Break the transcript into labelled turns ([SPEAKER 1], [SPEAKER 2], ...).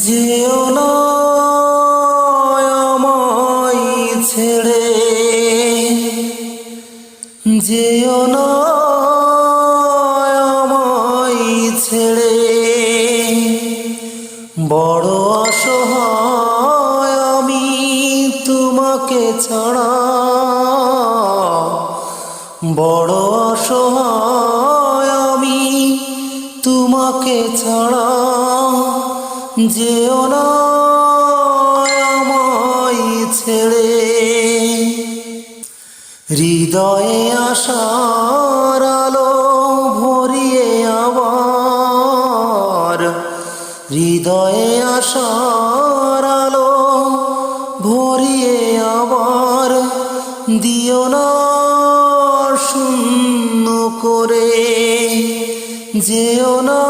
[SPEAKER 1] যেও না আমায় ছেড়ে, যেও না আমায় ছেড়ে, বড় অসহায় আমি তোমাকে ছাড়া, বড় অসহায় আমি তোমাকে ছাড়া। যেও না আমায় ছেড়ে, হৃদয়ে আশার আলো ভরিয়ে আবার, হৃদয়ে আশার আলো ভরিয়ে আবার, দিও না শূন্য করে, যেও না